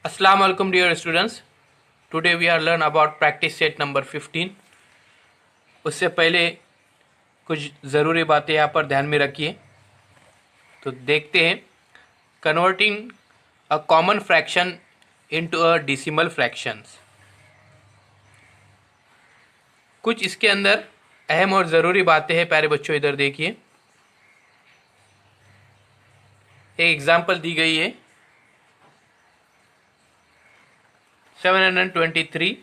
Assalamu alaikum dear students. Today we are learn about practice set number 15. उससे पहले कुछ ज़रूरी बातें यहाँ पर ध्यान में रखिए। तो देखते हैं converting a common fraction into a decimal fractions. कुछ इसके अंदर अहम और ज़रूरी बातें हैं प्यारे बच्चों, इधर देखिए। एक एग्जांपल दी गई है 723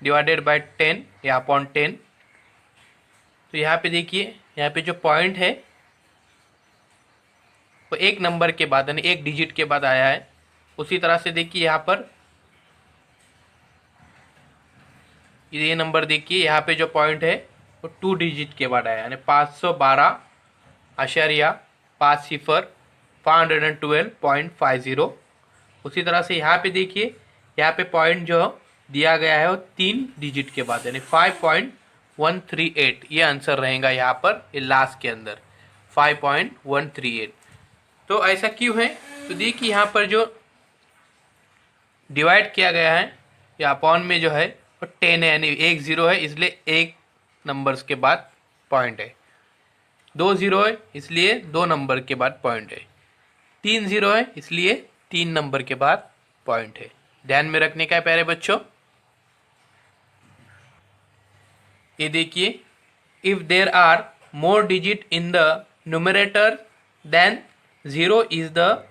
डिवाइडेड बाय 10 या अपॉन 10। तो यहाँ पे देखिए, यहाँ पे जो पॉइंट है वो एक नंबर के बाद यानी एक डिजिट के बाद आया है। उसी तरह से देखिए यहाँ पर ये नंबर देखिए, यहाँ पे जो पॉइंट है वो 2 डिजिट के बाद आया यानी 512.50 उसी तरह से यहाँ पे देखिए, यहाँ पे पॉइंट जो दिया गया है वो 3 डिजिट के बाद यानी 5.138। ये आंसर रहेगा यहाँ पर ये लास्ट के अंदर 5.138। तो ऐसा क्यों है? तो देखिए यहाँ पर जो डिवाइड किया गया है या अपॉन में जो है वो 10 है यानी 1 0 है, इसलिए एक नंबर्स के बाद पॉइंट है। 2 0 है इसलिए 2 नंबर के बाद पॉइंट है। 3 0 है इसलिए 3 नंबर के बाद पॉइंट है। ध्यान में रखने का है प्यारे बच्चों। ये देखिए, if there are more digit in the numerator then 0 is the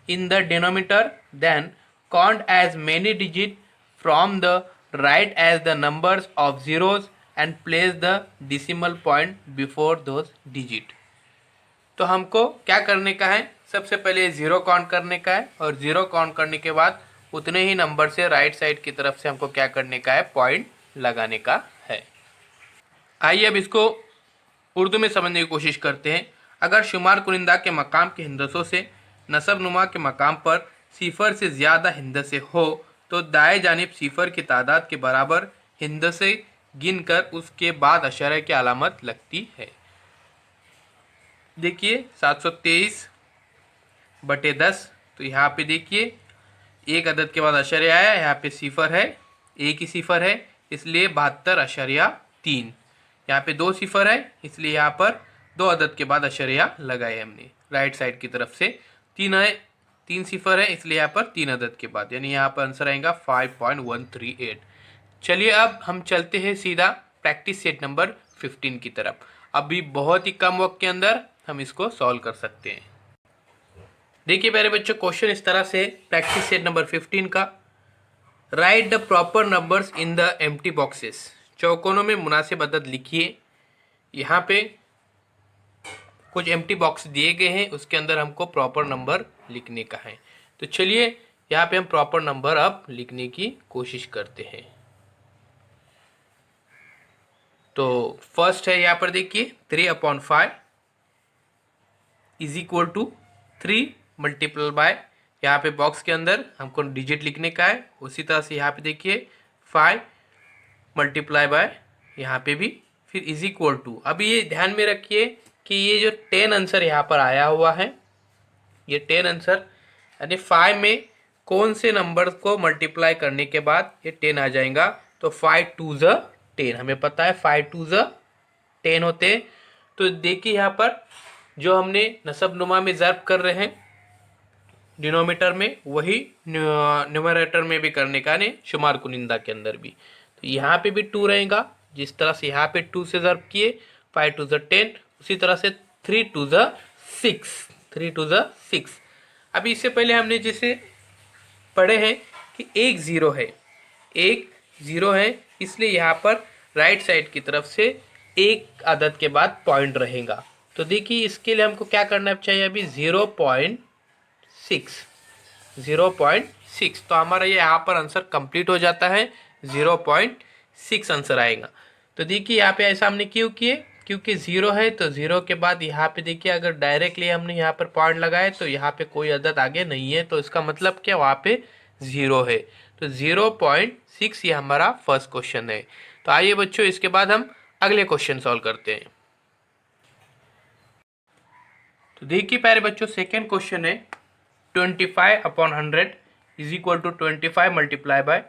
in the denominator, then count as many digits from the right as the numbers of zeros and place the decimal point before those digit। तो हमको क्या करने का है? सबसे पहले zero count करने का है और ज़ीरो काउंट करने के बाद उतने ही नंबर से राइट साइड की तरफ से हमको क्या करने का है? पॉइंट लगाने का है। आइए अब इसको उर्दू में समझने की कोशिश करते हैं। अगर शुमार कुनिंदा के मकाम के हिंदसों से नसब नुमा के मकाम पर सिफर से ज़्यादा हिंदसे हो तो दाएं जानिब सिफर की तादाद के बराबर हिंदसे गिनकर उसके बाद अशरे की अलामत लगती है। देखिए 723/10। तो यहाँ पे देखिए एक अदद के बाद अशरे आया, यहाँ पे सिफर है, एक ही सिफर है इसलिए 72.3। यहाँ पे 2 सिफर है इसलिए यहाँ पर 2 अदद के बाद अशरिया लगाए हमने राइट साइड की तरफ से। 3 है, 3 सिफर है इसलिए यहाँ पर 3 अदद के बाद यानी यहाँ पर आंसर आएगा 5.138। चलिए अब हम चलते हैं सीधा प्रैक्टिस सेट नंबर 15 की तरफ। अभी बहुत ही कम वक्त के अंदर हम इसको सॉल्व कर सकते हैं। देखिए मेरे बच्चों, क्वेश्चन इस तरह से प्रैक्टिस सेट नंबर 15 का, right the proper numbers in the empty boxes. चौकोनों में मुनासिब अदद लिखिए। यहाँ पे कुछ एम्प्टी बॉक्स दिए गए हैं, उसके अंदर हमको प्रॉपर नंबर लिखने का है। तो चलिए यहाँ पे हम प्रॉपर नंबर अब लिखने की कोशिश करते हैं। तो फर्स्ट है यहाँ पर देखिए 3/5 is equal to 3 multiple by, यहाँ पे बॉक्स के अंदर हमको डिजिट लिखने का है। उसी तरह से यहाँ पे देखिए 5 मल्टीप्लाई बाय, यहाँ पे भी फिर इज इक्वल टू। अभी ये ध्यान में रखिए कि ये जो 10 आंसर यहाँ पर आया हुआ है, ये 10 आंसर यानी 5 में कौन से नंबर को मल्टीप्लाई करने के बाद ये 10 आ जाएगा। तो 5 2 ज़ 10, हमें पता है 5 2 ज़ 10 होते हैं। तो देखिए यहाँ पर जो हमने नसब नुमा में ज़र्ब कर रहे हैं डिनोमीटर में, वही न्यूमरेटर में भी करने का है, शुमार कुनिंदा के अंदर भी। तो यहाँ पे भी 2 रहेगा, जिस तरह से यहाँ पे 2 से ज़र्ब किए 5 2 ज़ 10, उसी तरह से 3 2 ज़ 6, 3 2 ज़ 6। अभी इससे पहले हमने जैसे पढ़े हैं कि एक ज़ीरो है, एक ज़ीरो है इसलिए यहाँ पर राइट साइड की तरफ से एक अदद के बाद पॉइंट रहेगा। तो देखिए इसके लिए हमको क्या करना चाहिए? अभी 0.6 तो हमारा ये यहाँ पर आंसर कंप्लीट हो जाता है, 0.6 आंसर आएगा। तो देखिए यहाँ पे ऐसा हमने क्यों किए? क्योंकि 0 है तो 0 के बाद यहाँ पे देखिए अगर डायरेक्टली हमने यहाँ पर पॉइंट लगाए तो यहाँ पे कोई अदद आगे नहीं है, तो इसका मतलब क्या? वहाँ पे 0 है। तो 0.6 ये हमारा फर्स्ट क्वेश्चन है। तो आइए बच्चों इसके बाद हम अगले क्वेश्चन सॉल्व करते हैं। तो देखिए प्यारे बच्चों, सेकेंड क्वेश्चन है 25/100 is equal to 25 multiply by,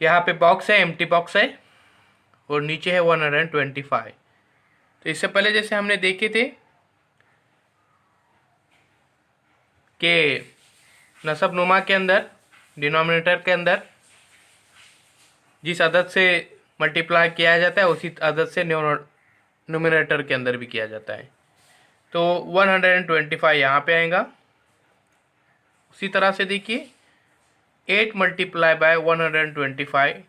यहाँ पे बॉक्स है, एम्प्टी बॉक्स है और नीचे है 125। तो इससे पहले जैसे हमने देखे थे कि नसब नुमा के अंदर डिनोमिनेटर के अंदर जिस अदद से मल्टीप्लाई किया जाता है उसी अदद से न्यूमरेटर के अंदर भी किया जाता है। तो 125 यहाँ पे आएगा। उसी तरह से देखिए 8 मल्टीप्लाई बाय 125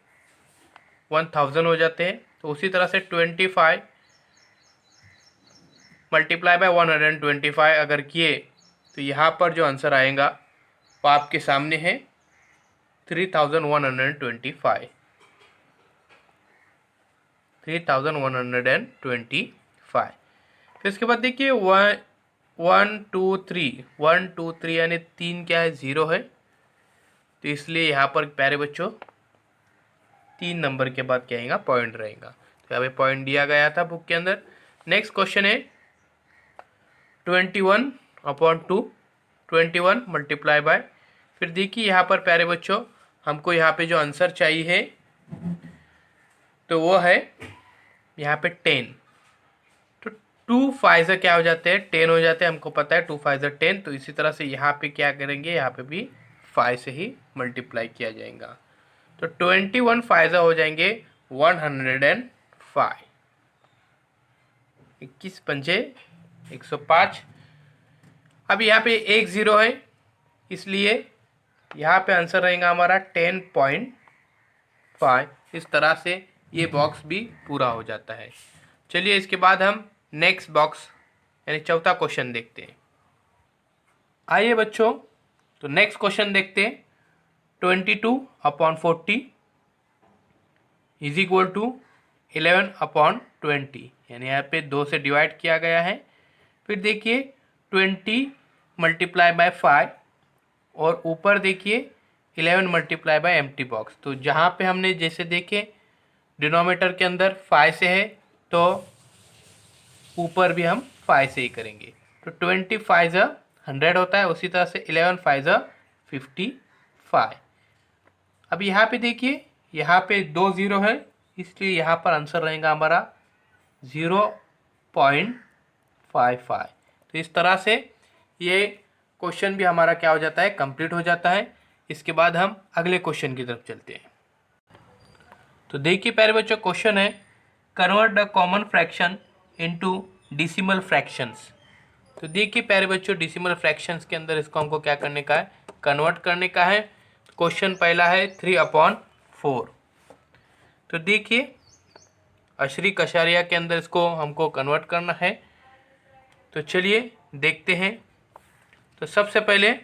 1000 हो जाते हैं। तो उसी तरह से 25 मल्टीप्लाई बाय 125 अगर किए तो यहाँ पर जो आंसर आएगा वो आपके सामने है 3125। 3125। फिर इसके बाद देखिए 1 2 3 यानी 3 क्या है, 0 है। तो इसलिए यहाँ पर प्यारे बच्चों 3 नंबर के बाद क्या आएगा, पॉइंट रहेगा। तो यहाँ पे पॉइंट दिया गया था बुक के अंदर। नेक्स्ट क्वेश्चन है 21/2, 21 मल्टीप्लाई बाय, फिर देखिए यहाँ पर प्यारे बच्चों हमको यहाँ पे जो आंसर चाहिए तो वो है यहाँ पे 10। तो 2 5 क्या हो जाते हैं, 10 हो जाते हैं, हमको पता है 2 5 10। तो इसी तरह से यहाँ पे क्या करेंगे, यहाँ पे भी 5 से ही मल्टीप्लाई किया जाएगा। तो 21 5 हो जाएंगे 105। 21 पंजे 105। अब यहाँ पे 1 0 है, इसलिए यहाँ पे आंसर रहेगा हमारा 10.5। इस तरह से ये बॉक्स भी पूरा हो जाता है। चलिए इसके बाद हम नेक्स्ट बॉक्स यानी चौथा क्वेश्चन देखते हैं। आइए बच्चों, तो नेक्स्ट क्वेश्चन देखते हैं। 22/40 इज इक्वल टू 11/20, यानी यहाँ पे 2 से डिवाइड किया गया है। फिर देखिए 20 मल्टीप्लाई बाय 5 और ऊपर देखिए 11 मल्टीप्लाई बाय एम्प्टी बॉक्स। तो जहाँ पे हमने जैसे देखे डिनोमिनेटर के अंदर 5 से है तो ऊपर भी हम 5 से ही करेंगे। तो 20 5 100 होता है, उसी तरह से 11 5 55। अब यहाँ पे देखिए यहाँ पे 2 0 है, इसलिए यहाँ पर आंसर रहेगा हमारा 0.55। तो इस तरह से ये क्वेश्चन भी हमारा क्या हो जाता है, कंप्लीट हो जाता है। इसके बाद हम अगले क्वेश्चन की तरफ चलते हैं। तो देखिए प्यारे बच्चों, क्वेश्चन है convert the common fraction into decimal fractions. तो देखिए प्यारे बच्चों, डेसिमल फ्रैक्शंस के अंदर इसको हमको क्या करने का है, कन्वर्ट करने का है। क्वेश्चन पहला है 3/4। तो देखिए अशरी कशारिया के अंदर इसको हमको कन्वर्ट करना है। तो चलिए देखते हैं। तो सबसे पहले